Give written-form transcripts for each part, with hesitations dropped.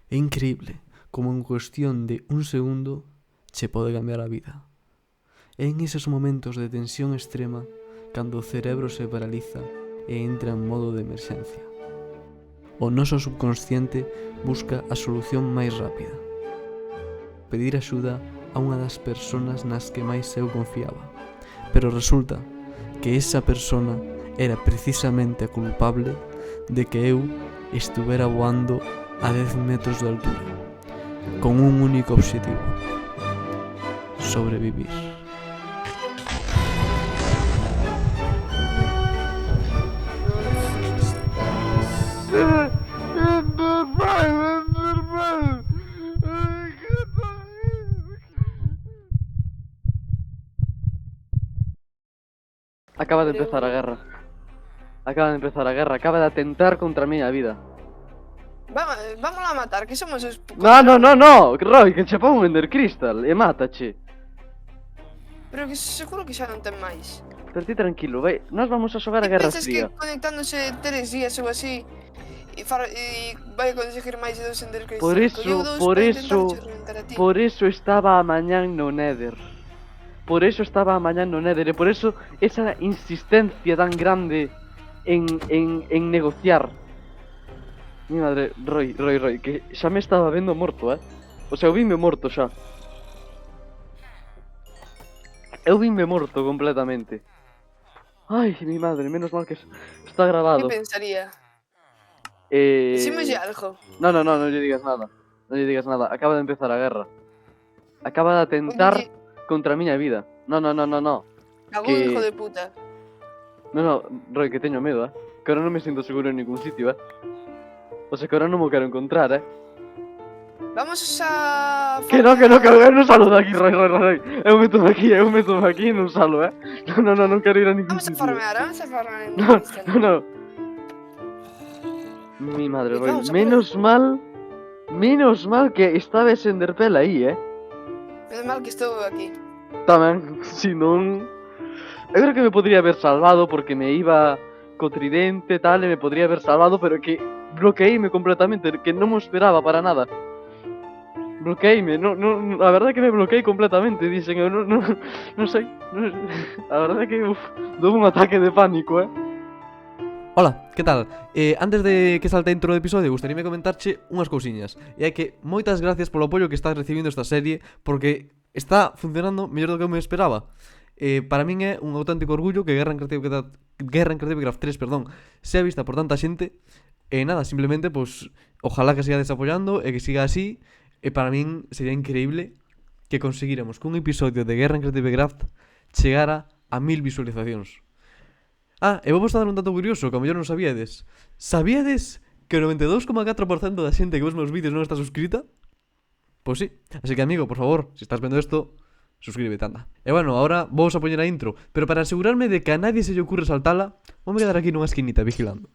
É increíble como en cuestión de un segundo che pode cambiar a vida. É en eses momentos de tensión extrema cando o cerebro se paraliza e entra en modo de emerxencia. O noso subconsciente busca a solución máis rápida. Pedir axuda a unha das persoas nas que máis eu confiaba. Pero resulta que esa persona era precisamente a culpable de que eu estuvera voando a 10 metros de altura, con un único obxectivo: sobrevivir. Acaba de empezar a guerra. Acaba de atentar contra a miña vida. Vamos a matar, que somos os... No, Roy, que che pon un Ender Crystal e mátache. Pero que seguro que xa non ten máis. Pero ti tranquilo, vai, nós vamos a xogar a Ti Guerra pensas Fría. que conectándose 3 días ou así e vai a conseguir máis de 2 Ender Crystals? Por eso estaba amañán no Nether. E por eso esa insistencia tan grande en negociar. Mi madre, Roy, que xa me estaba vendo morto, O sea, eu vime morto xa. Eu vime morto completamente. Ai, mi madre, menos mal que está Que grabado. pensaría? Dicimoslle algo. No lle digas nada. Non lle digas nada. Acaba de empezar a guerra. Acaba de atentar contra a miña vida. No. Cagón, hijo de puta. No, Roy, que teño medo, Que ahora non me siento seguro en ningún sitio, O sea, que ahora non me quero encontrar, Vamos a... Que non salo de aquí, Roy. Eu meto aquí e non salo, No, non quero ir a ningún Vamos a sitio. farmear en No. Mi madre, Roy, menos mal que estaba ese Enderpell aí, Menos mal que estou aquí. Tamén, si non... Eu creo que me podría haber salvado porque me iba co tridente tal e me podría haber salvado, pero que bloqueíme completamente, que non me esperaba para nada. Bloqueíme, a verdade é que me bloqueei completamente, dixen, eu non sei, a verdade é que dou un ataque de pánico, Hola, que tal? Antes de que salte a intro do episodio, gustaríame comentarche unhas cousiñas. E é que moitas gracias polo apoio que estás recibindo esta serie, porque está funcionando mellor do que eu me esperaba. Para min é un auténtico orgullo que Guerra en Creative Craft 3, sea vista por tanta xente. E nada, simplemente, pues, ojalá que sigades apoiando e que siga así. E para min sería increíble que conseguíramos que un episodio de Guerra en Creative Craft chegara a 1000 visualizacións. E vamos a dar un dato curioso que a mellor non sabíades. Sabíades que o 92,4% da xente que ves meus vídeos non está suscrita? Pois sí, así que amigo, por favor, se estás vendo isto, suscríbete, anda. E bueno, ahora vamos a poñer a intro, pero para asegurarme de que a nadie se lle ocurre saltala, vamos a quedar aquí nunha esquinita vigilando.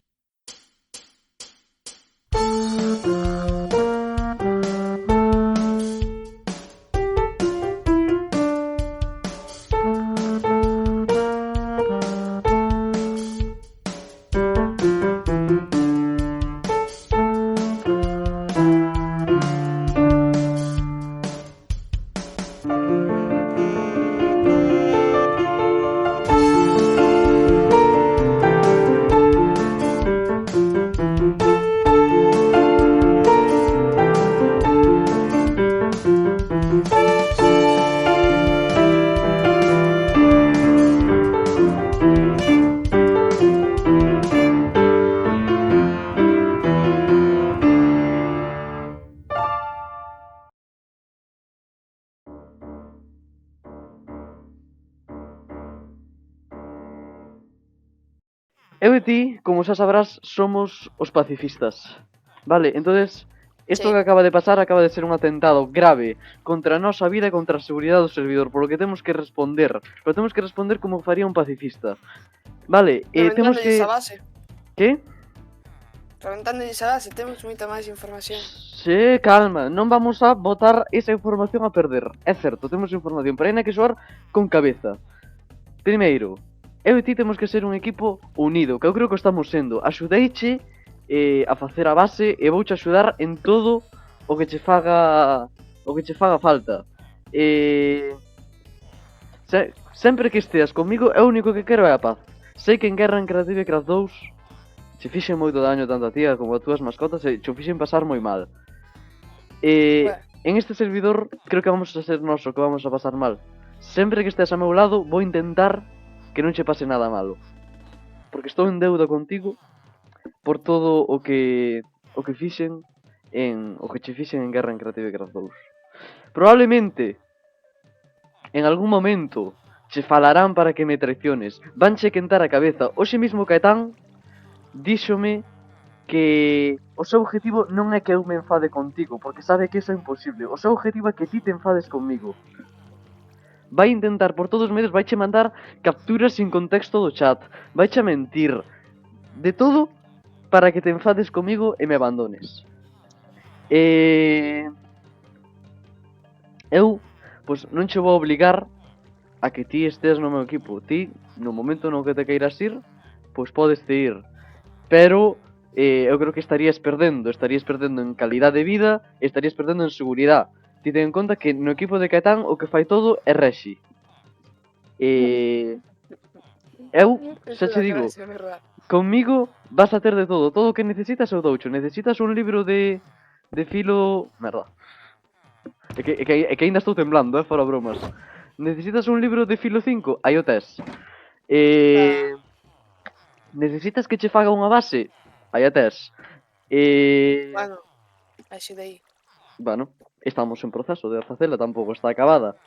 Eu e ti, como xa sabrás, somos os pacifistas. Vale, entonces, isto que acaba de pasar acaba de ser un atentado grave contra a nosa vida e contra a seguridade do servidor, por lo que temos que responder. Pero temos que responder como faría un pacifista. Vale, temos que... Que? Reventando esa base, temos moita máis información. Sí, calma, non vamos a botar esa información a perder. É certo, temos información, pero hai que xoar con cabeza. Primeiro, eu e ti temos que ser un equipo unido, que eu creo que estamos sendo. Axudeiche a facer a base e vouche axudar en todo o que che faga falta. Sempre que esteas comigo, é o único que quero é a paz. Sei que en Guerra en Creative Craft 2 che fixen moito daño tanto a ti como a túas mascotas e che o fixen pasar moi mal. Bueno. En este servidor creo que vamos a ser nós o que vamos a pasar mal. Sempre que estés a meu lado vou intentar que non che pase nada malo. Porque estou en deuda contigo por todo o que fixen o que che fixen en Guerra en Creative Craft 2. Probablemente en algún momento che falarán para que me traiciones. Vanche quentar a cabeza. Hoxe mismo Caetán díxome que o seu objetivo non é que eu me enfade contigo, porque sabe que iso é imposible. O seu objetivo é que ti te enfades conmigo. Vai intentar por todos os medios, vai che mandar capturas sin contexto do chat, vai che mentir, de todo para que te enfades comigo e me abandones. Eu, pois, non che vou obligar a que ti estés no meu equipo. Ti, no momento no que te queiras ir, pois podes te ir. Pero eu creo que estarías perdendo en calidad de vida, estarías perdendo en seguridade. Ti ten en conta que no equipo de Caetán o que fai todo é Rexi. Eu, xa che digo, conmigo vas a ter de todo o que necesitas eu doucho. Necesitas un libro de filo... Merda. É que ainda estou temblando, fora bromas. Necesitas un libro de filo 5? Aí o tes. Necesitas que che faga unha base? Aí a tes. Bueno, axudei. Bueno, estamos en proceso de facela, tampouco está acabada.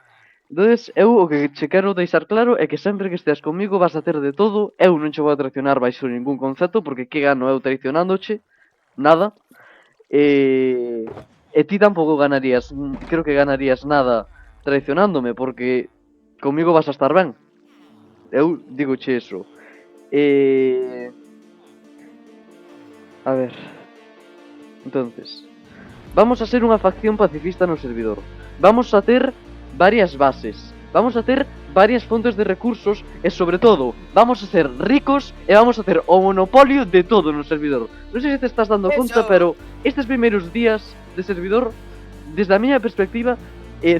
Entonces, eu o que che quero deixar claro é que sempre que esteas comigo vas a ter de todo. Eu non che vou a traicionar baixo ningún concepto, porque que gano eu traicionándoche? Nada. E ti tampouco ganarías, creo que ganarías nada traicionándome, porque comigo vas a estar ben. Eu digoche eso. A ver. Entonces, vamos a ser unha facción pacifista no servidor. Vamos a ter varias bases. Vamos a ter varias fontes de recursos e, sobre todo, vamos a ser ricos e vamos a ter o monopolio de todo no servidor. Non sei se te estás dando conta, pero estes primeiros días de servidor, desde a miña perspectiva,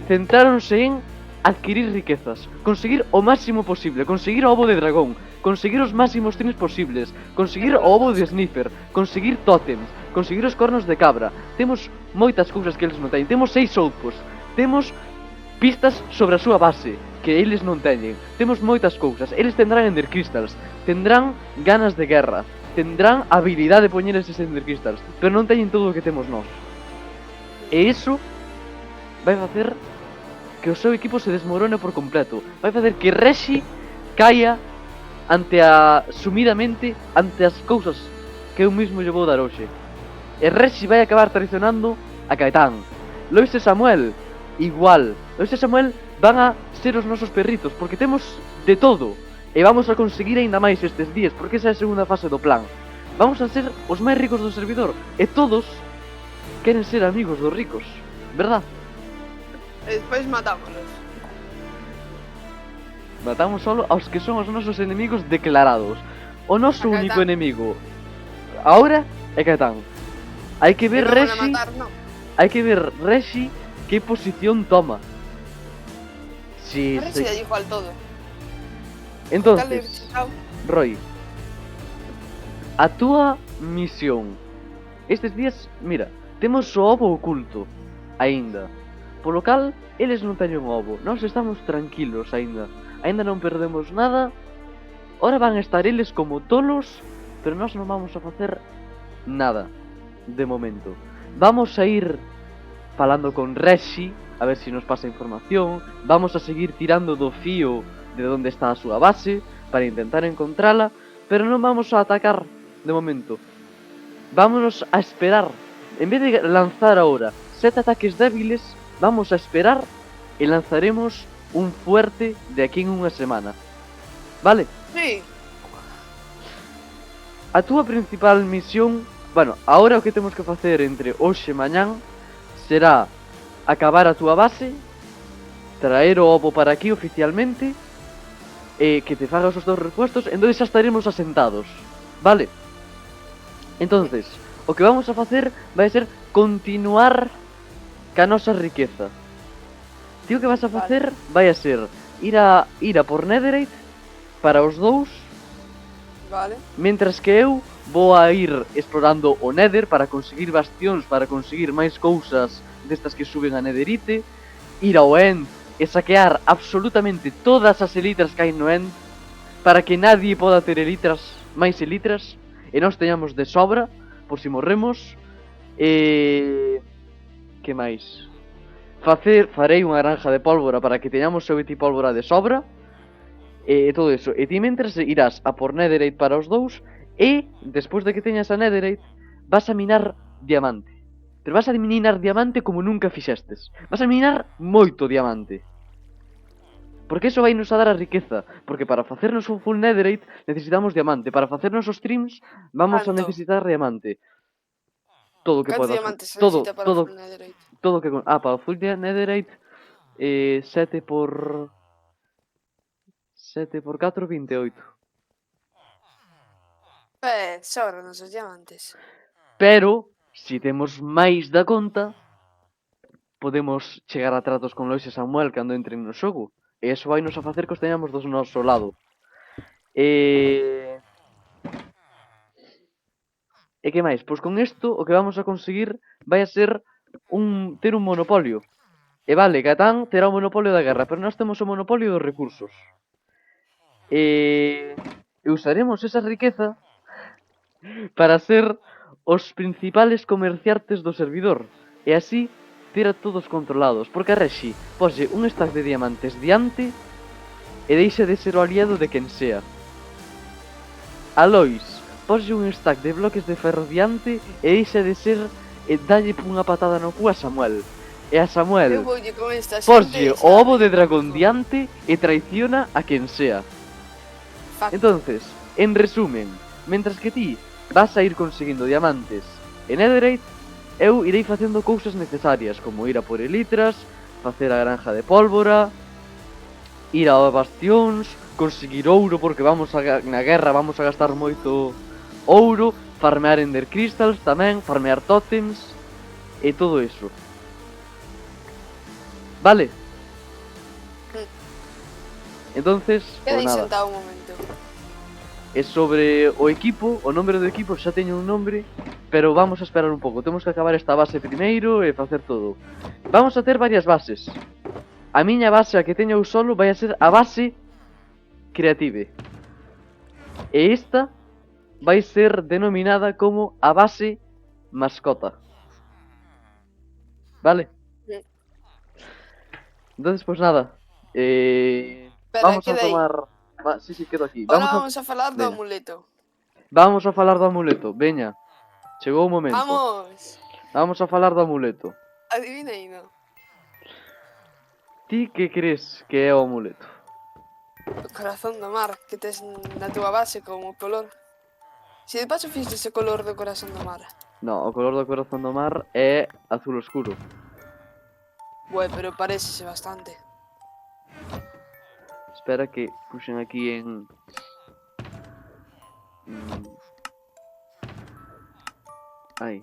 centráronse en adquirir riquezas, conseguir o máximo posible, conseguir o ovo de dragón, conseguir os máximos trins posibles, conseguir o ovo de sniffer, conseguir tótems, conseguir os cornos de cabra. Temos moitas cousas que eles non teñen. Temos 6 outposts, temos pistas sobre a súa base que eles non teñen. Temos moitas cousas. Eles tendrán Ender Crystals, tendrán ganas de guerra, tendrán habilidade de poñer eses Ender Crystals, pero non teñen todo o que temos nós. E iso vai facer que o seu equipo se desmorone por completo. Vai facer que Rexi caia sumidamente ante as cousas que eu mismo lle vou dar hoxe. E Rexi vai acabar traicionando a Caetán. Lois e Samuel, igual. Lois e Samuel van a ser os nosos perritos, porque temos de todo. E vamos a conseguir aínda máis estes días, porque esa é a segunda fase do plan. Vamos a ser os máis ricos do servidor. E todos queren ser amigos dos ricos, verdad? E despois matámonos. Matamos solo aos que son os nosos enemigos declarados. O noso único enemigo ahora é Caetán. Hai que ver Rexi. Hai que ver Rexi que posición toma. Si Rexi da igual todo. Entonces, Roy, a túa misión estes días, mira, temos o ovo oculto aínda. Polo cal, eles non teñen ovo. Nós estamos tranquilos aínda. Aínda non perdemos nada. Ora van a estar eles como tolos, pero nós non vamos a facer nada de momento. Vamos a ir falando con Rexi a ver se nos pasa información. Vamos a seguir tirando do fío de onde está a súa base para intentar encontrala, pero non vamos a atacar de momento. Vámonos a esperar. En vez de lanzar ahora 7 ataques débiles, vamos a esperar e lanzaremos un fuerte de aquí en unha semana. Vale? Sí. A túa principal misión, bueno, ahora o que temos que facer entre hoxe e mañán será acabar a túa base, traer o ovo para aquí oficialmente e que te fagas os dos repuestos, entonces xa estaremos asentados. Vale? Entonces, o que vamos a facer vai ser continuar ca nosa riqueza. Ti o que vas a facer vai a ser ir a por Netherite para os dous, Vale. mentras que eu vou a ir explorando o Nether para conseguir bastións, para conseguir máis cousas destas que suben a Netherite, ir ao End e saquear absolutamente todas as elitras que hai no End para que nadie poda ter elitras, máis elitras, e nós teñamos de sobra por si morremos. E... que máis? Farei unha granja de pólvora para que teñamos xoguete e pólvora de sobra. E todo eso. E ti mentres irás a por Netherite para os dous. E, despois de que teñas a Netherite, vas a minar diamante. Pero vas a minar diamante como nunca fixestes. Vas a minar moito diamante. Porque eso vai nos a dar a riqueza. Porque para facernos un full Netherite necesitamos diamante. Para facernos os streams vamos a Canto? necesitar diamante. Todo o que Cantos podas. diamantes se Todo, necesita para todo, full netherite? todo o que... para o full Netherite 7 por... 7 por 4, 28. Sobran os diamantes. Pero, si temos máis da conta, podemos chegar a tratos con Lois e Samuel cando entren no xogo. E iso vai nos a facer que os teñamos dos noso lado. E que máis? Pois con isto o que vamos a conseguir vai a ser ter un monopolio. E vale, Catán terá o monopolio da guerra, pero nós temos o monopolio dos recursos. E usaremos esa riqueza para ser os principales comerciantes do servidor. E así ter a todos controlados. Porque a Reshi poslle un stack de diamantes diante e deixe de ser o aliado de quen sea. A Lois poslle un stack de bloques de ferro diante e deixe de ser e dalle unha patada no cu a Samuel. E a Eu Samuel voulle con esta poslle xente, o ovo de sabe? dragón diante e traiciona a quen sea. Facto. Entonces, en resumen, mentras que ti vas a ir conseguindo diamantes e Netherite, eu irei facendo cousas necesarias, como ir a por elitras, facer a granja de pólvora, ir a bastións, conseguir ouro, porque na guerra vamos a gastar moito ouro, farmear Ender Crystals tamén, farmear totems e todo eso. Vale? Entonces, Queda pues nada. sentado un momento. E sobre o equipo, o nombre do equipo xa teño un nombre, pero vamos a esperar un pouco. Temos que acabar esta base primeiro e facer todo. Vamos a ter varias bases. A miña base, a que teño eu solo, vai a ser a base creative. E esta vai ser denominada como a base mascota. Vale? Sí. Entonces, pues nada. Espera, Vamos a queda aí. tomar... Sí, quedo aquí. Ahora vamos a falar do Veña. amuleto. Vamos a falar do amuleto. Veña. Chegou o momento. Vamos. Vamos a falar do amuleto. Adivina aí, non? Ti que crees que é o amuleto? O corazón do mar que tes na túa base como color. Se de paso fixes ese color do corazón do mar. No, o color do corazón do mar é azul oscuro. Bue, pero parecese bastante. Espera que puxen aquí en... Aí.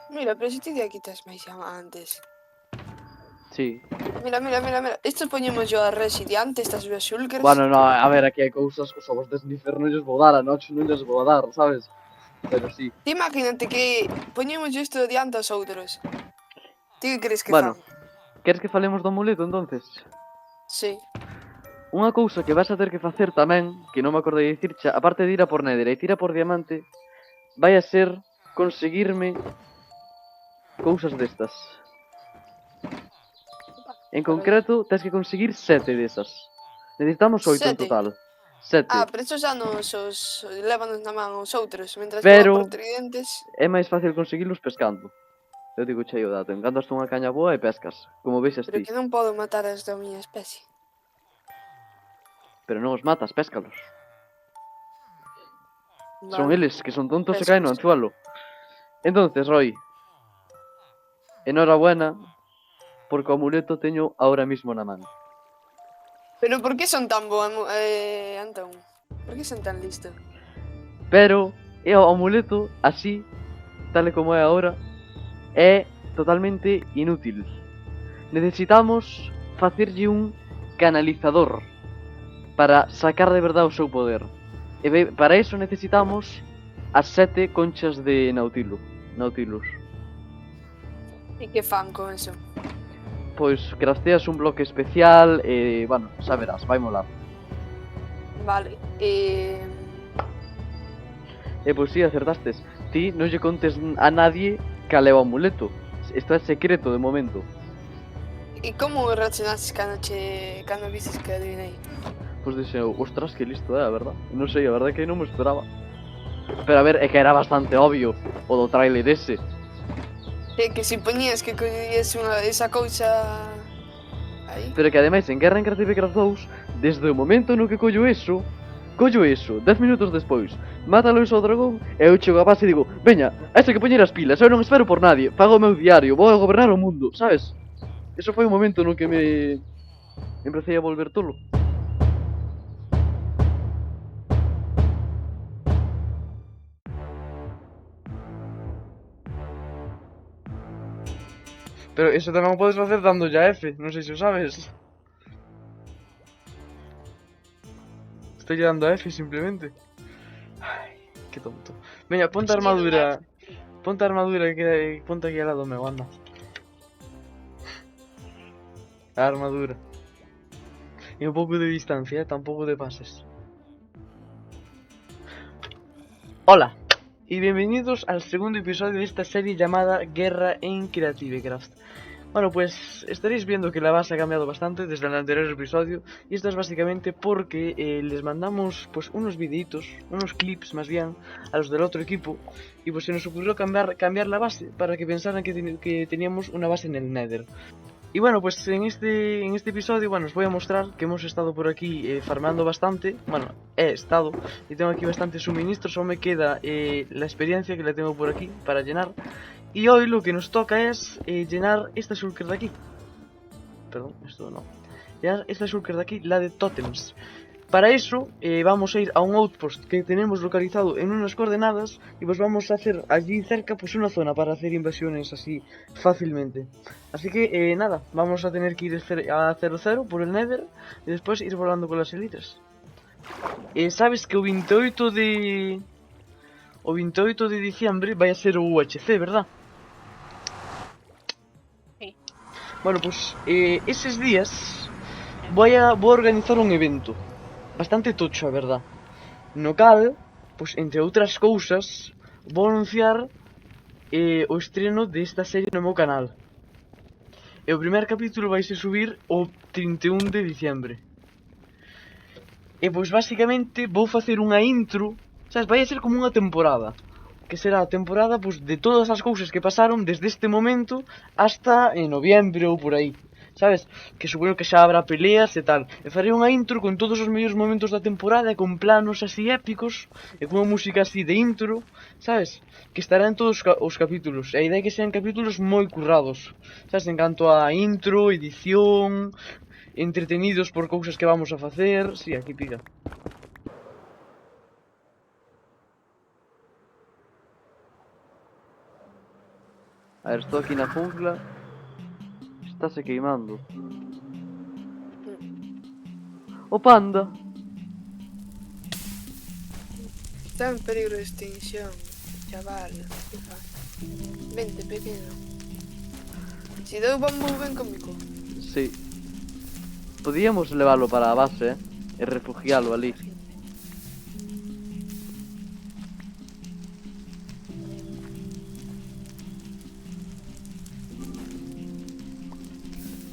Mira, pero se ti de aquí tes máis diamantes. Sí. Mira. Estos poñemos yo a Resident, estas as shulkers. Bueno, no, a ver, aquí hai cousas que os ovos de Sniffer non lles vou dar, a noche non lles vou dar, sabes? Pero sí. Ti imagínate que poñemos yo isto diante aos outros. Ti que crees que Bueno. fan? Queres que falemos do amuleto, entonces? Sí. Unha cousa que vas a ter que facer tamén, que non me acordei de dicirche, aparte de ir a por Netherite e ir a por diamante, vai a ser conseguirme cousas destas. En concreto, tens que conseguir 7 desas. Necesitamos 8 en 7? total. 7. Pero estos xa nos os lévanos na man os outros, mentras Pero- que por tridentes. É máis fácil conseguilos pescando. Eu digo cheio dato, encantas unha caña boa e pescas, como vexes Pero ti. que non podo matar as da miña especie. Pero non os matas, péscalos. Son Vale. eles, que son tontos e Pésalos. caen no anzuelo. Entonces, Roy, enhorabuena, porque o amuleto teño ahora mismo na man. Pero por que son tan bo, Antón? Por que son tan listos? Pero E o amuleto, así, tal e como é agora, é totalmente inútil. Necesitamos facerlle un canalizador para sacar de verdade o seu poder. E para eso necesitamos as 7 conchas de Nautilus. E que fan con eso? Pois crafteas un bloque especial e, bueno, xa verás, vai molar. Vale. E pois si, acertastes. Ti non lle contes a nadie cal é o amuleto. Isto é secreto de momento. E como reaccionaste cando vises que adivinei? Pois dixen, ostras, que listo é, a verdad. Non sei, a verdad que non me esperaba. Pero a ver, é que era bastante obvio o do trailer ese. Que si poñías que collías esa cousa aí. Pero que ademais en Guerra en Creative Craft 2, desde o momento no que collo eso, 10 minutos despois, mátalo iso ao dragón, e eu chego a base e digo, veña, a ese que poñer as pilas, eu non espero por nadie, fago o meu diario, vou a gobernar o mundo, sabes? Eso foi o momento no que me empecé a volver tolo. Pero eso tamén o podes facer dándolle a F, non sei se o sabes. Estoy dando a F simplemente. Ai, que tonto. Veña, ponte a armadura. Ponte a armadura que ponte aquí al lado meu, anda. A armadura. E un pouco de distancia, tampouco te pases. Hola, y bienvenidos al segundo episodio de esta serie llamada Guerra en Creative Craft. Bueno, pues estaréis viendo que la base ha cambiado bastante desde el anterior episodio, y esto es básicamente porque les mandamos pues unos videitos, unos clips más bien, a los del otro equipo, y pues se nos ocurrió cambiar la base para que pensaran que teníamos una base en el Nether. Y bueno, pues en este episodio, bueno, os voy a mostrar que hemos estado por aquí farmando bastante. Bueno, he estado y tengo aquí bastantes suministros. Solo me queda la experiencia que la tengo por aquí para llenar. Y hoy lo que nos toca es llenar esta shulker de aquí. Perdón, esto no. Llenar esta shulker de aquí, la de totems. Para eso vamos a ir a un outpost que tenemos localizado en unas coordenadas, y pues vamos a hacer allí cerca pues una zona para hacer invasiones así fácilmente. Así que nada, vamos a tener que ir a 0-0 por el Nether y después ir volando con las elitres. Sabes que o 28 de diciembre vai a ser o UHC, verdad? Sí. Bueno, pues esos días voy a organizar un evento bastante tocho, a verdad. No cal, pues entre outras cousas, vou anunciar o estreno desta serie no meu canal. E o primer capítulo vai se subir o 31 de diciembre. E pois basicamente vou facer unha intro, sabes, vai a ser como unha temporada, que será a temporada pues, de todas as cousas que pasaron desde este momento hasta en noviembre ou por aí. Sabes? Que supoño que xa habrá peleas e tal. E farei unha intro con todos os mellores momentos da temporada, e con planos así épicos, e con unha música así de intro, sabes? Que estará en todos os capítulos. E a idea é que sean capítulos moi currados, sabes? En canto a intro, edición, entretenidos por cousas que vamos a facer. Si, aquí pica. A ver, estou aquí na jungla. Estáse queimando. O panda. Está en peligro de extinción, chaval. Que faz? Vente, pequeno. Si dou bambú, ven comigo. Sí. Podíamos levarlo para a base, e refugialo ali.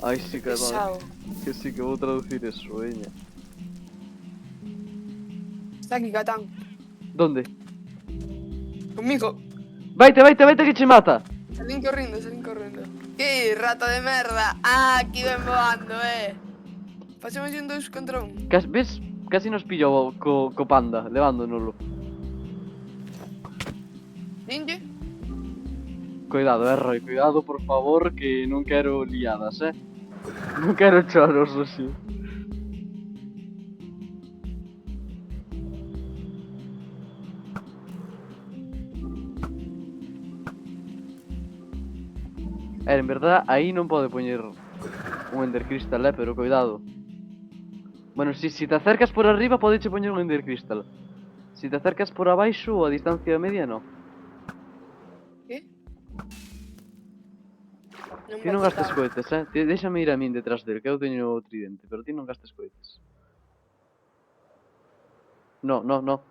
Ai, sí que Pesado. que sí que vou traducir eso, veña. Está aquí, Catán. Donde? Conmigo. Vaite que che mata. Salín corriendo, salín corriendo. ¡Qué rata de merda! ¡Ah, aquí ven voando, Pasemos un 2 contra 1. Ves? Casi nos pillou co panda, levándonoslo. Ninja. Cuidado, Roy, cuidado, por favor, que non quero liadas, Non quero choros, así. En verdad, aí non pode poñer un Ender Crystal, pero cuidado. Bueno, si te acercas por arriba, podeche poñer un Ender Crystal. Si te acercas por abaixo ou a distancia media, no. Que? Ti non gastes cohetes, Déxame ir a min detrás del, que eu teño o tridente, pero ti non gastes cohetes. No. No! No!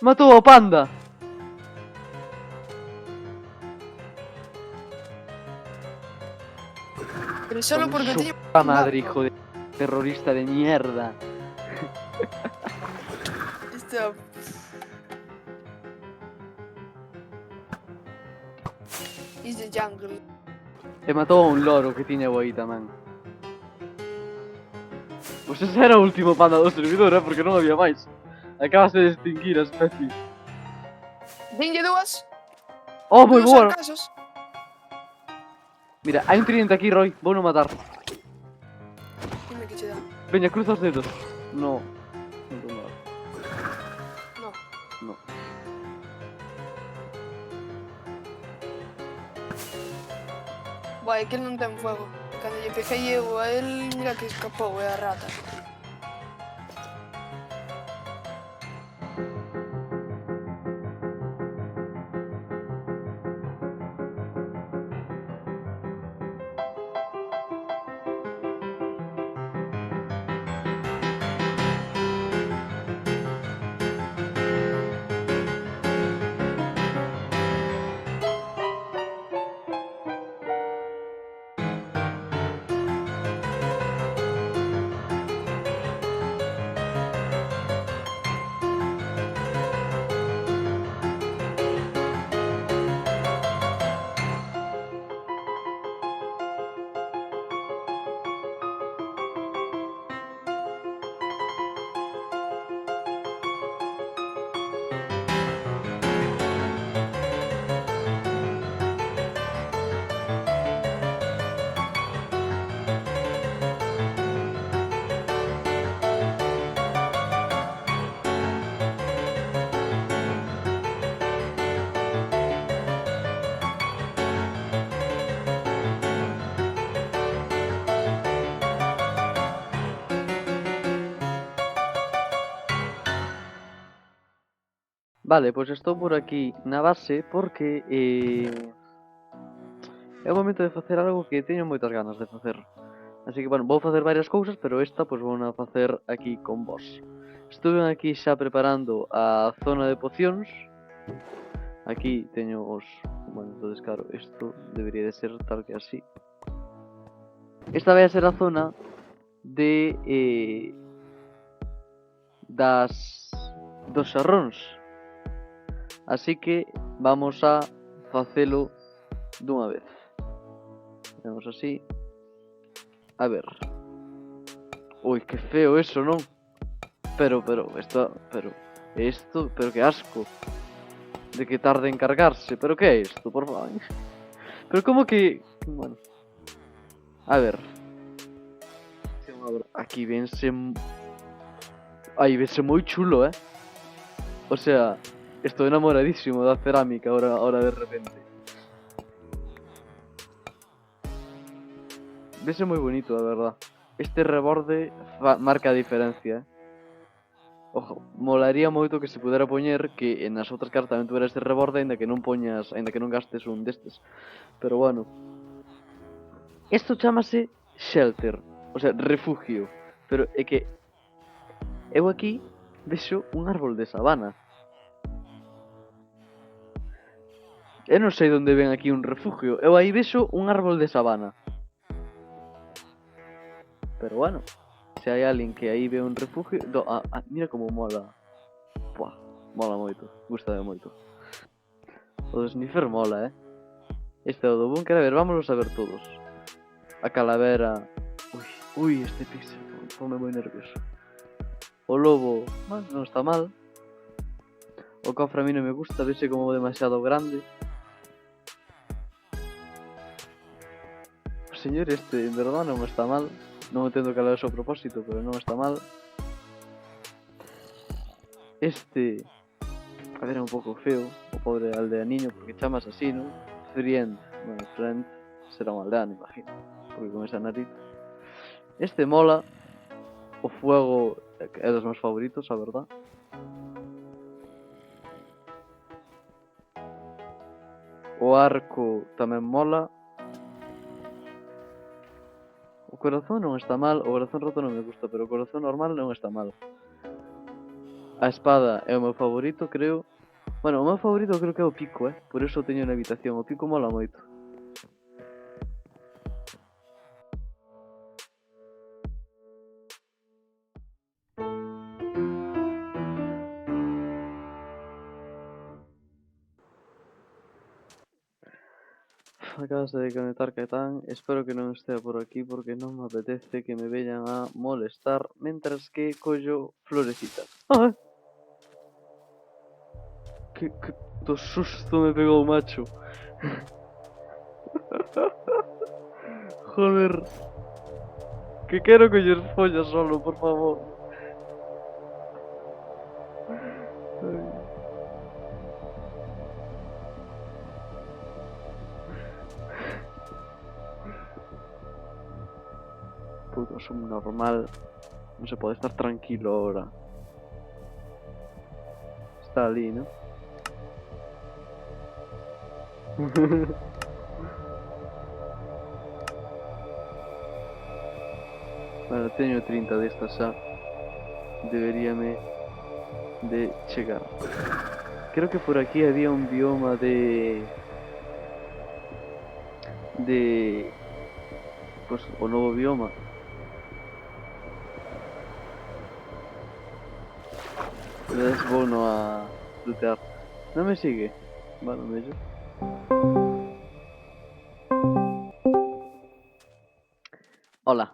Matou ao panda! Pero solo porque Su teño puta madre, hijo de terrorista de mierda. Esto... Is the jungle. E matou a un loro que tiña aí tamén. Pois ese era o último panda do servidor, porque non había máis. Acabase de extinguir a especie. Dinlle dúas. Oh, moi Dúas boa! arcasos. Mira, hai un tridente aquí, Roy. Vou non matar. Dime que che dá. Veña, cruza os dedos. No. Non vou nada. No. No. Vai, que el non ten fuego. Cando lle peguei eu a el, mira que escapou, é a rata. Vale, pois estou por aquí na base porque é o momento de facer algo que teño moitas ganas de facer. Así que, bueno, vou facer varias cousas, pero esta, pois, vou a facer aquí con vos. Estuve aquí xa preparando a zona de pocións. Aquí teño os... Bueno, entonces, claro, isto debería de ser tal que así. Esta vai a ser a zona de... dos xarróns. Así que vamos a facelo dunha vez. Vamos así. A ver. Ui, que feo eso, non? Pero que asco. De que tarde en cargarse. Pero que é isto, por favor? Pero como que... Bueno. A ver. Aquí vense... Ai, vense moi chulo, O sea... Estou enamoradísimo da cerámica ahora de repente. Vese moi bonito, a verdad. Este reborde marca a diferencia. Ojo, molaría moito que se pudera poñer que nas outras cartas tamén tuvera este reborde, aínda que non poñas, aínda que non gastes un destes. Pero bueno. Isto chamase shelter, o sea, refugio. Pero é que eu aquí vexo un árbol de sabana. Eu non sei onde ven aquí un refugio. Eu aí vexo un árbol de sabana. Pero bueno, se hai alguén que aí ve un refugio... mira como mola. Buah, mola moito. Gústame moito. O do sniffer mola, Este é o do búnker. A ver, vámonos a ver todos. A calavera... Ui, este pixel. Ponme moi nervioso. O lobo... non está mal. O cofre a mí non me gusta. Vese como demasiado grande. Señor, este en verdad non está mal. Non entendo cal é o seu propósito, pero non está mal. Este A ver, é un pouco feo o pobre aldeaniño porque chamas así, non? Friend. Bueno, friend será un aldeano, imagino. Porque con esa nariz. Este mola. O fuego é dos meus favoritos, a verdad. O arco tamén mola. O corazón non está mal, o corazón roto non me gusta, pero o corazón normal non está mal. A espada é o meu favorito, creo. Bueno, o meu favorito creo que é o pico, por eso o teño na habitación. O pico mola moito. Acabas de conectar Caetán, espero que non estea por aquí porque non me apetece que me veñan a molestar mentras que collo florecitas. ¡Ay! Que puto susto me pegou, macho. Joder. Que quero coller follas solo, por favor. Ay. Puto subnormal. Non se pode estar tranquilo ahora. Está ali, ¿no? Bueno, teño 30 destas xa. Deberíame de chegar. Creo que por aquí había un bioma de... Pues, o novo bioma. Entonces bueno a lootear. Non me sigue. Bueno, mellor. Hola.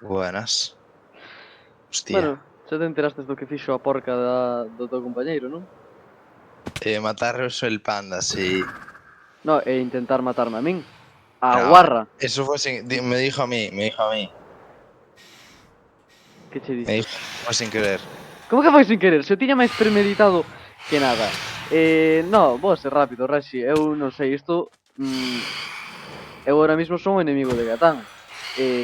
Buenas. Hostia. Bueno, xa te enterastes do que fixo a porca do teu compañeiro, non? Matarlos el panda, sí. No, e intentar matarme a min. A No, guarra. Eso fue sin... Me dijo a mí. Que che Me dixo? dijo, fue sin querer. Como que foi sin querer? Se o tiña máis premeditado que nada. No, vou ser rápido, Rashi. Eu non sei, isto... eu ahora mismo son o enemigo de Gatán.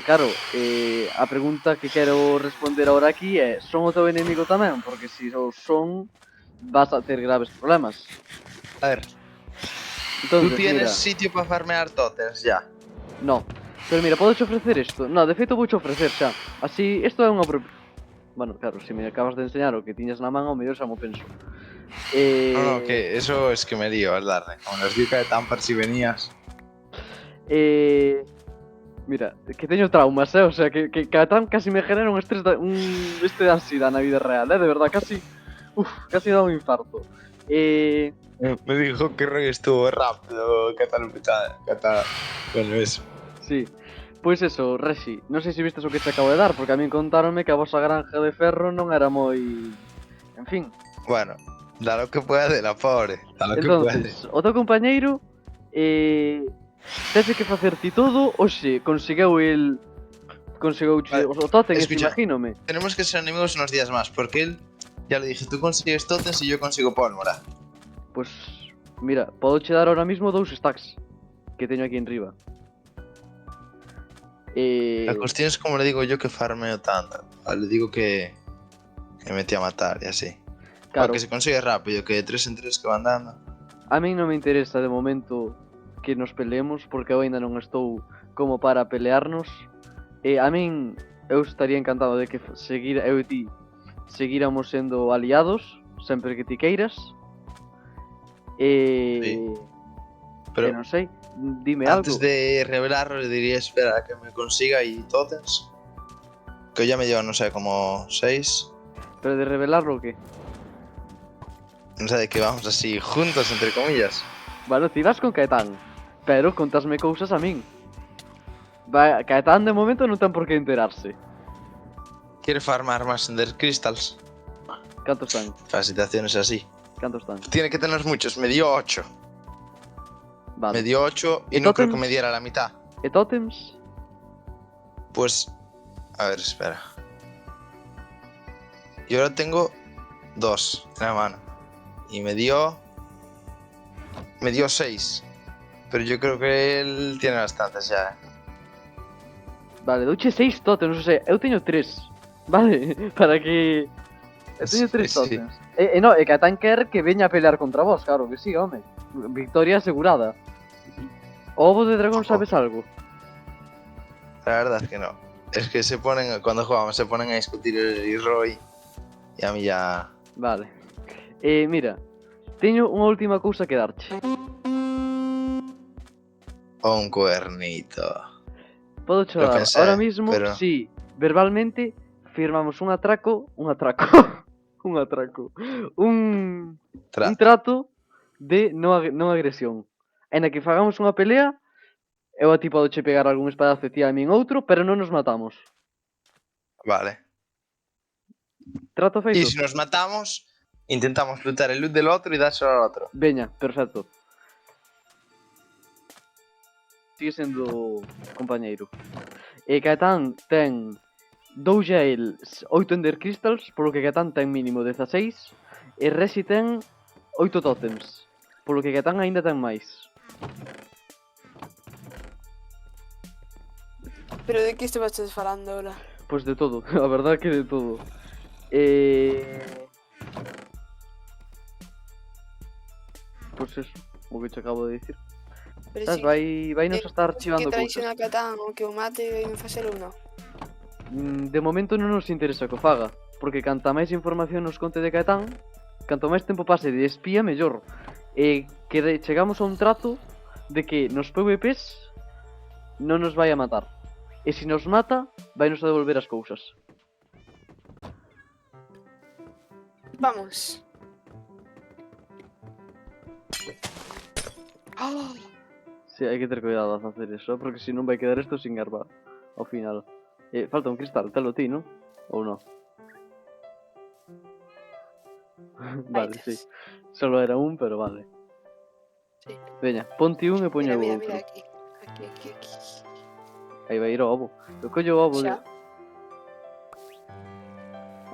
Claro, a pregunta que quero responder ahora aquí é: son o teu enemigo tamén? Porque se o son, vas a ter graves problemas. A ver, Entonces, ¿tú tienes mira, sitio para farmear totems ya? no. Pero mira, podes ofrecer isto? No, de feito vouche ofrecer xa. Así, isto é unha... Bueno, claro, se me acabas de enseñar o que tiñas na man, ao mellor xa mo penso. No, que eso es que me lío al darle. Como nos dijo de Tampar si venías. Mira, que teño traumas, o sea, que cada tan casi me genera un estrés, un este de ansiedade na vida real, de verdad, casi... casi dá un infarto. Me dijo que rey estuvo rápido, que tal. Bueno, eso. Sí. Pois eso, Reshi, non sei se vistes o que te acabo de dar, porque a min contaronme que a vosa granja de ferro non era moi... En fin. Bueno, da lo que puede, la pobre. Da lo que puede. Entonces, o teu compañeiro... Tese que facer ti todo, oxe, consegueu Vale, o tótem, escucha. imagínome. Tenemos que ser enemigos unos días más, porque él, ya le dije, tú consigues totems y yo consigo pólvora. Pois, mira, podo che dar ahora mismo 2 stacks que teño aquí en riba. La cuestión es como le digo yo que farmeo tanto. Le digo que me metí a matar y así. Claro, Porque se consigue rápido, que de 3 en 3 que van dando. a min non me interesa de momento que nos peleemos, porque eu aínda non estou como para pelearnos. A min, eu estaría encantado de que eu e ti seguíramos sendo aliados, sempre que ti queiras. Sí. Pero non sei, dime algo. antes de revelarlo le diría espera a que me consiga y totems. Que ya me llevan, no sé, como 6. Pero de revelarlo o qué? No sé, de que vamos así juntos, entre comillas. Bueno, ti vas con Caetán, pero contasme cousas a min. Caetán de momento non ten por que enterarse. Quiere farmar más Ender Crystals. Cantos están? La situación es así. Cantos están? Tiene que tener muchos, me dio 8. Vale. Me dio 8 y ¿Y no creo que tótems? me diera la mitad. E tótems? Pues, a ver, espera. Yo ahora tengo 2 en la mano. y me dio 6. Pero yo creo que él tiene bastantes ya. Vale, douche 6 tótems, o sea, eu teño 3. Vale, para que... Eu teño 3 Sí. tótems. No, e Catán quer que veña a pelear contra vos, claro que sí, home. Victoria asegurada. O ovo de dragón, sabes algo? La verdad es que no. Es que cuando jugamos se ponen a discutir el y Roy. Y a mí ya... Vale. Mira, teño unha última cousa que darche. Un cuernito. Podo Lo chorar pensé, ahora mismo, pero- sí, verbalmente firmamos un atraco, un trato de non agresión. En a que fagamos unha pelea, eu a ti podo che pegar algún espadazo e ti a min outro, pero non nos matamos. Vale. Trato feito? Y si nos matamos, intentamos lootar el loot del otro y dárselo al otro. Veña, perfecto. Sigue sendo compañeiro. E Caetán ten 2 Jails, 8 Ender Crystals, polo que Caetán ten mínimo 16. E Resi ten 8 Totems, polo que Caetán aínda ten máis. Pero de que estabas falando ahora? Pois de todo, a verdad que de todo. Pois eso, o que te acabo de dicir. Pero Sabes, sí, vai nos a estar chivando que traixen cousas. a Catán o que o mate e non facelo ou non? De momento non nos interesa que o faga, porque canta máis información nos conte de Caetán, canto máis tempo pase de espía, mellor. E chegamos a un trato de que nos PvPs non nos vai a matar. E se nos mata, vai nos a devolver as cousas. Vamos. Oh, Si, hai que ter cuidado a facer eso, porque se non vai quedar isto sin garba ao final. Falta un cristal, telo ti, non? Ou non? Vale, aí sí. tes. Solo era un, pero vale. Sí. Veña, ponte un e poño o Mira, outro. mira aquí. Aquí. Aí vai ir o ovo. Eu collo o ovo de... Xa.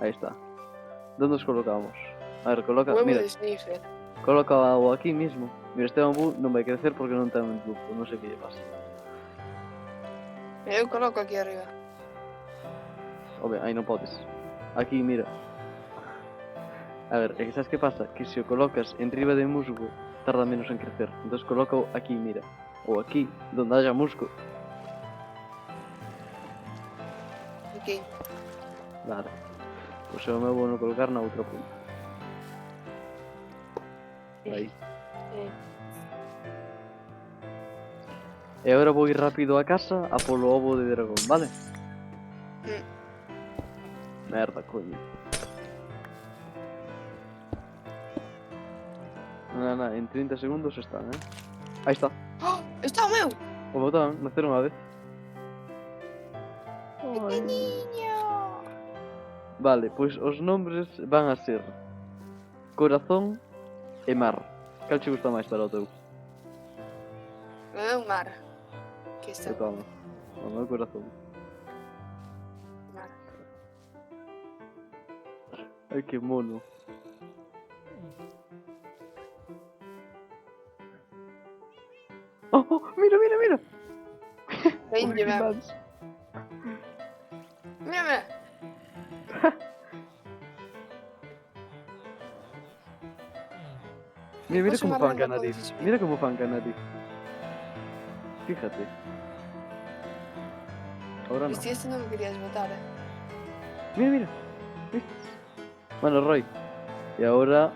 Aí está. ¿Dónde os colocamos? A ver, coloca... Huevo Mira, de sniffer. coloca o aquí mismo. Mira, este bambú non vai crecer porque non ten un truco. Non sei que lle pasa. Eu coloco aquí arriba. Ove, aí non podes. Aquí, mira. A ver, é que sabes que pasa? Que se o colocas en riba de musgo, tarda menos en crecer. Entón coloca aquí, mira. Ou aquí, donde haya musgo. Aquí. Vale. Pois o meu vou no colocar na outra punta. Aí. E agora vou ir rápido a casa a polo ovo de dragón, vale? Merda, coño. Non, en 30 segundos están, Aí está. Oh, está o meu! O botón, nacer unha vez. Pequeniño. Vale, pois os nombres van a ser Corazón e Mar. Cal che gusta máis para o teu? O meu mar. Que está Que toma. O meu corazón. mar. Ai, que mono. Oh, mira. Veñe, Original. vamos. Mira. Mira Pois como unha fan renda Canary. podes subir. Mira como fan Canary. Fíjate. Ahora no. Viste, este non me querías botar, Mira. ¿Viste? Bueno, Roy. E agora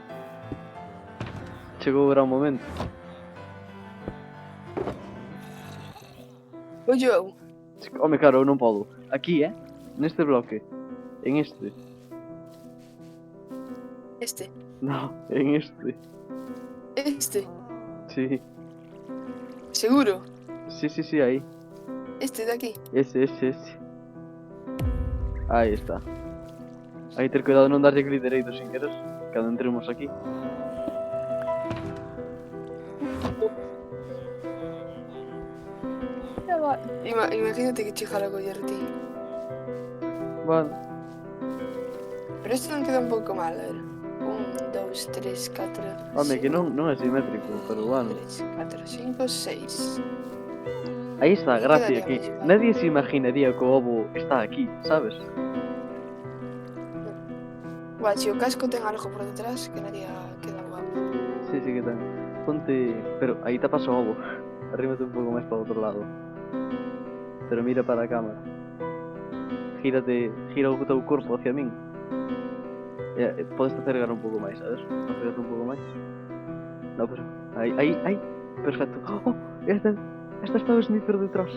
chegou o gran momento. Oye, eu. Home, claro, eu non podo. Aquí, neste bloque. En este. Este. No, en este. Este. Sí. Seguro. Sí, aí. Este de aquí. Ese. Aí está. Hai que ter cuidado de non darlle clic dereito sin querer. Cando entremos aquí. Imagínate que che jala coller ti. Vale. Pero este non queda un pouco mal, a ver. Un 1, 2, 3, 4. Home, que non é simétrico, pero bueno. 3, 4, 5, 6. Aí está a gracia, Quedaría que máis igual. nadie se imaginaría que o ovo está aquí, sabes? Igual, se o casco ten algo por detrás, queda guapo. Sí, sí que ten. Ponte... Pero aí tapas o ovo. Arrímate un pouco máis para o outro lado. Pero mira para a cámara. Gira o teu corpo hacia min. Podes acercar un pouco máis, sabes? Acércate un pouco máis. No, pero... Aí. Perfecto. Oh, esta está o sniper detrás.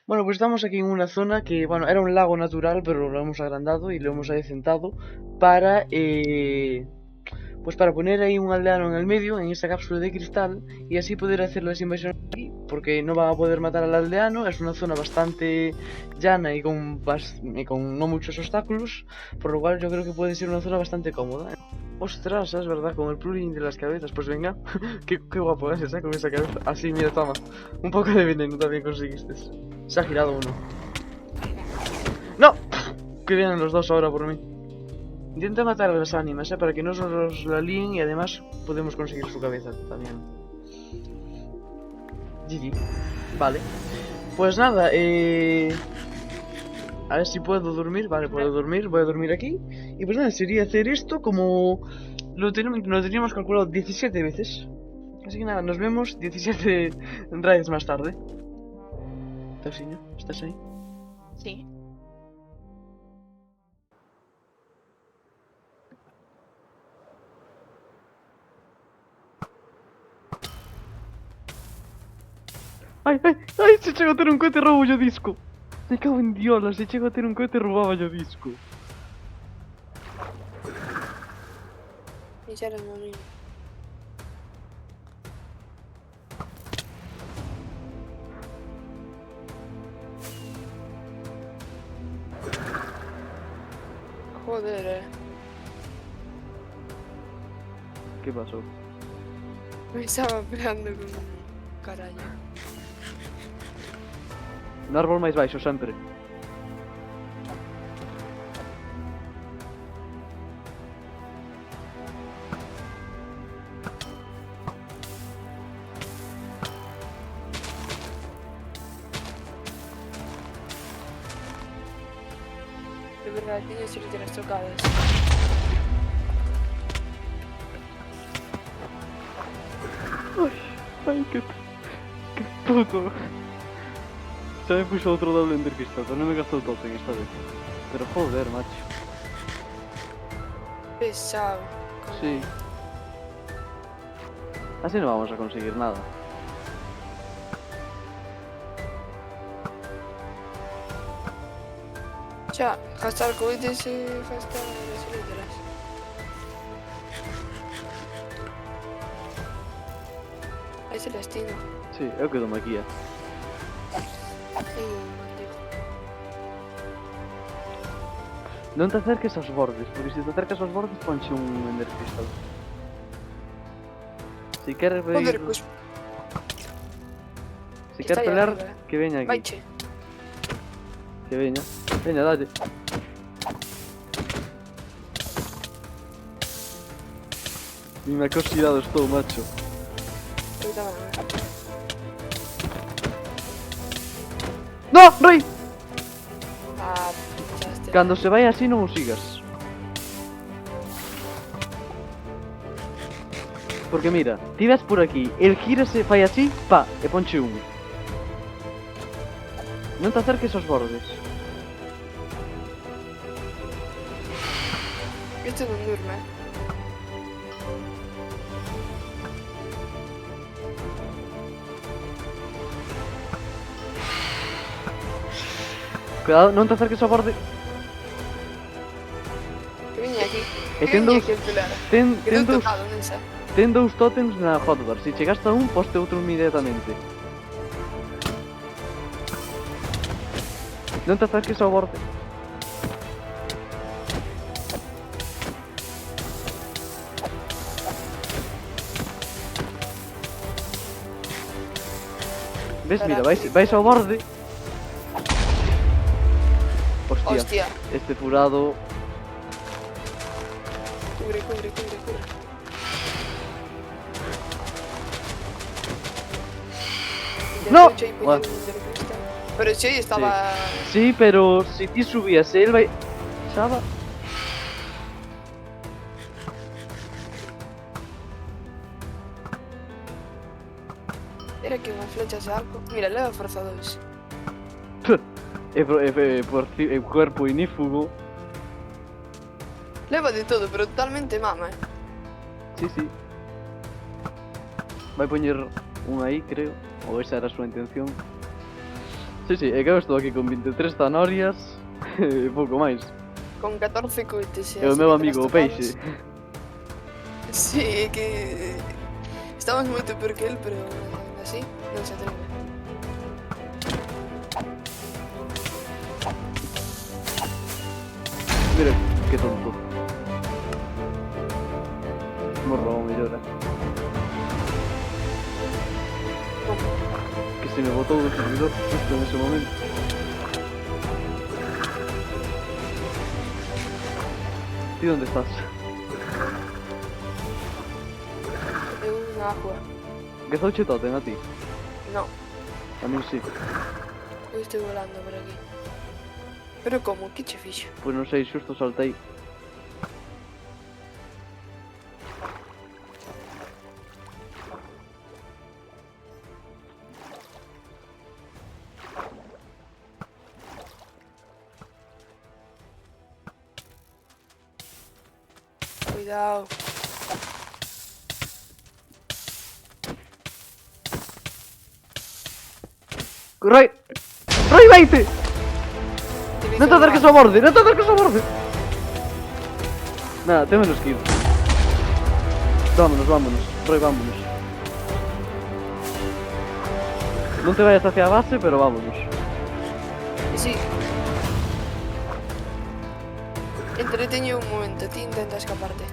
Bueno, pues estamos aquí en una zona que, bueno, era un lago natural, pero lo hemos agrandado y lo hemos adecentado para, pues para poner ahí un aldeano en el medio, en esa cápsula de cristal, y así poder hacer las invasiones aquí, porque no van a poder matar al aldeano. Es una zona bastante llana y con no muchos obstáculos, por lo cual yo creo que puede ser una zona bastante cómoda. Ostras, es verdad, con el plugin de las cabezas, pues venga, qué guapo es, con esa cabeza. Así, mira, toma, un poco de veneno también conseguiste. Se ha girado uno. ¡No! Que vienen los dos ahora por mí. Intenta matar a las ánimas, para que no nos la líen y además podemos conseguir su cabeza también. GG. Vale. Pues nada, a ver si puedo dormir. Vale, puedo dormir. Voy a dormir aquí. Y pues nada, sería hacer esto como lo teníamos calculado 17 veces. Así que nada, nos vemos 17 raids más tarde. Tausinho, ¿estás ahí? Sí. Ai, se chego a ter un cohete roubo o disco. Me cago en diola, se chego a ter un cohete roubaba o disco. E xa era monín. Joder, Que pasou? me estaba pegando con un carallo. No árbol máis baixo sempre. De verdad, tiño se tienes tocadas. Ai, que puto. Xa me puxo outro doble en cristal, pero non me gastou totem esta vez. Pero joder, macho. Pesado. Sí. Así no vamos a conseguir nada. Xa, gastar cohetes e gastar as letras. Aí Celestino. Sí, eu quedo aquí, Aí un maldigo. Non te acerques aos bordes, porque se te acercas aos bordes ponche un ender cristal. Si queres reír... Joder, pues Si está queres aí pelear, arriba, que veña aquí. vaiche. Que veña. Veña, dalle. Dime a que oxidado estou, macho. Eu tamén. No, Rei! Ah, pinchaste. Cando se vai así non o sigas. Porque mira, ti ves por aquí, el gírase, fai así, pa, e ponche un. Non te acerques aos bordes. Isto non durme. Cuidado, non te acerques ao borde. Que viña aquí. E Que ten viña dous, aquí a pelar. ten Quedou dous, tocado, non sei. ten dous tótems na hotbar. Si chegaste a un, poste outro inmediatamente. Non te acerques ao borde. Ves, mira, Espera. vais ao borde. Hostia, Hostia. este furado. Cubre. No. Intento Choi Bueno. poñer un terrorista. Pero Choi estaba... Sí, pero si ti subías, él vai... Xaba. Era que unha flecha de arco. Mira, leva forza 2. É cuerpo inífugo. Leva de todo, pero totalmente mama, Sí, sí. Vai poñer un aí, creo. Ou esa era a súa intención. Sí, sí, é que eu estou aquí con 23 zanorias e pouco máis. Con 14 cohetes. E o meu amigo o peixe. Sí, é que... Estamos moito peor que el, pero aínda así non se atreve. Mira, que tonto. Morro ao mellor, Que se me botou do servidor justo en ese momento. Ti onde estás? Eu na agua. Que zouche totem a ti? No, A min sí. eu estou volando por aquí. Pero como? Que che fixo? Pois non sei, xusto saltei. Cuidado. Roy! Roy, veite! Te Non te acerques ao borde, non te acerques ao borde! Nada, témonos que ir. Vámonos. Roy, vámonos. Non te vayas hacia a base, pero vámonos. Sí. Entreteño un momento, ti intenta escaparte.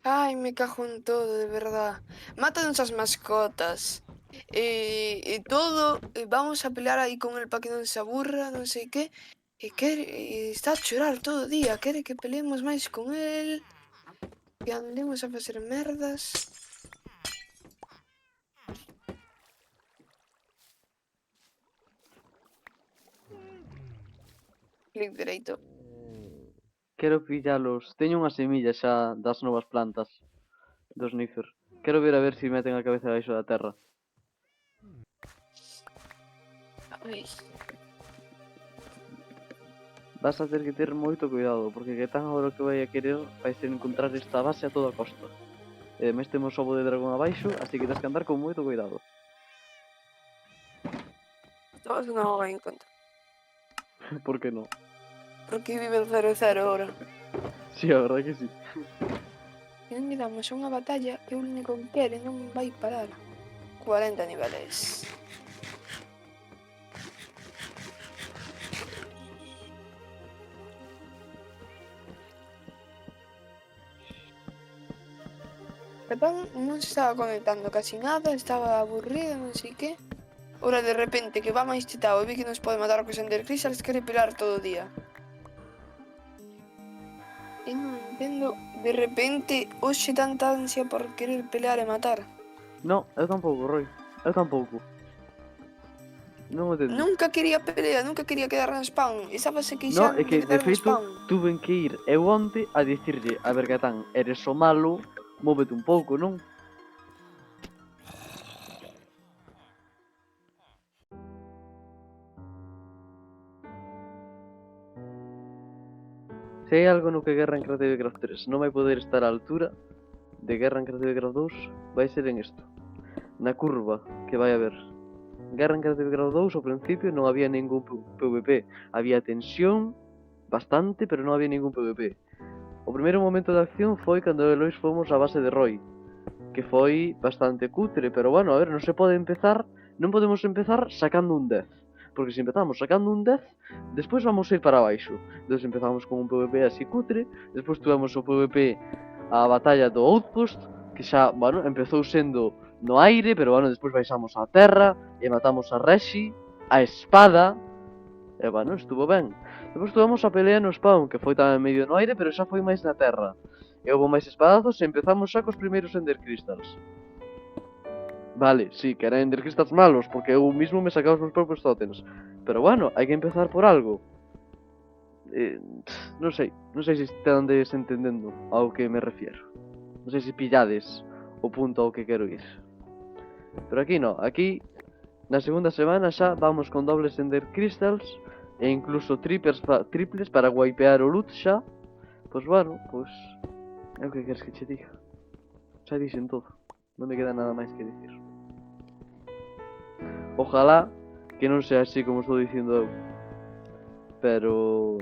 Ay, me cago en todo, de verdad. Mata nuestras mascotas. Y todo, vamos a pelear aí con el para que non se aburra, non sei que. E está a chorar todo o día, quere que peleemos máis con el. Que andemos a facer merdas. Clic dereito. Quero pillalos. Teño unha semilla xa das novas plantas dos Niffer. Quero ver a ver se meten a cabeza baixo da terra. Ai, Vas a ter que ter moito cuidado, porque que tan agora o que vai a querer vai ser encontrar esta base a toda costa. E ademais temos ovo de dragón abaixo, así que tens que andar con moito cuidado. todos non o vai en conta. Por que non? Porque vive en 0-0 ahora. Sí, a verdade que sí. E non lle damos unha batalla que o único que quere non vai parar. 40 niveles. Pepán non se estaba conectando casi nada, estaba aburrido, non sei que. Ora de repente que va máis chetado e vi que nos pode matar co Ender Crystals, quere pilar todo o día. E non entendo, de repente, hoxe tanta ansia por querer pelear e matar. No, eu tampouco, Roy. Eu tampouco. Non o entendo. Nunca quería pelear, nunca quería quedar no spawn. Estábase No, queixando é que de quedar no feito spawn. tuven que ir eu onte a dicirlle a Bergatán, eres o malo, móvete un pouco, non? Se hai algo no que Guerra en Creative Craft 3 non vai poder estar á altura de Guerra en Creative Craft 2, vai ser en isto. Na curva que vai haber. Guerra en Creative Craft 2 ao principio non había ningún PvP. Había tensión, bastante, pero non había ningún PvP. O primeiro momento de acción foi cando Elois fomos á base de Roy, que foi bastante cutre, pero bueno, a ver, non se pode empezar, non podemos empezar sacando un 10. Porque se empezamos sacando un 10, despois vamos a ir para baixo. Entón empezamos con un PvP así cutre, despois tuvemos o PvP a batalla do Outpost, que xa, bueno, empezou sendo no aire, pero bueno, despois baixamos á terra e matamos a Reshi, a espada, e bueno, estuvo ben. Despois tuvemos a pelea no spawn, que foi tamén medio no aire, pero xa foi máis na terra. E houve máis espadazos e empezamos xa cos primeiros Ender Crystals. Vale, sí, que eran Ender Crystals malos, porque eu mismo me sacaba os meus propios tótems. Pero bueno, hai que empezar por algo. Non sei se estades entendendo ao que me refiero. Non sei se pillades o punto ao que quero ir. Pero aquí no, aquí na segunda semana xa vamos con dobles Ender Crystals e incluso triples para wipear o loot xa. Pois bueno, pois é o que queres que che diga. Xa dixen todo, non me queda nada máis que dicir. Ojalá que non sea así como estou dicindo eu. Pero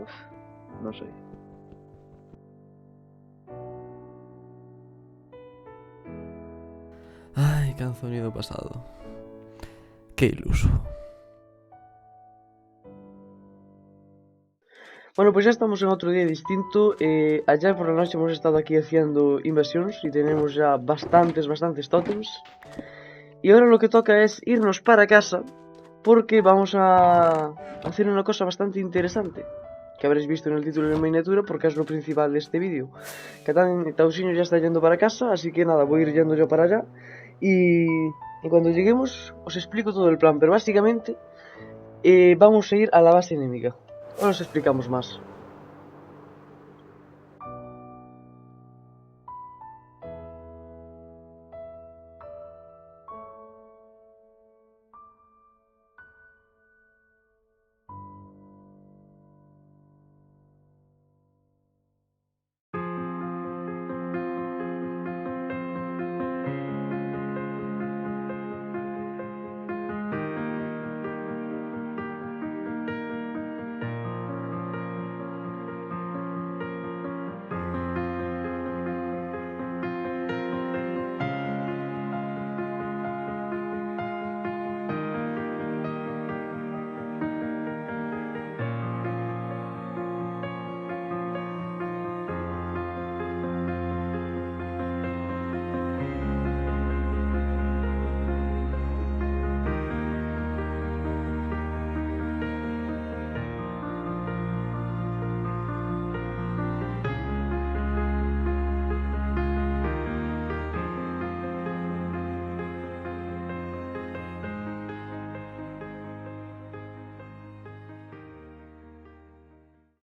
non sei. Ai, canzo unido pasado. Que iluso. Bueno, pues ya estamos en otro día distinto. Ayer por la noche hemos estado aquí haciendo invasiones y tenemos ya bastantes tótems. Y ahora lo que toca es irnos para casa porque vamos a hacer una cosa bastante interesante que habréis visto en el título y en la miniatura porque es lo principal de este vídeo. Tausinho ya está yendo para casa, así que nada, voy a ir yendo yo para allá y cuando lleguemos os explico todo el plan, pero básicamente vamos a ir a la base enemiga. Ahora os explicamos más.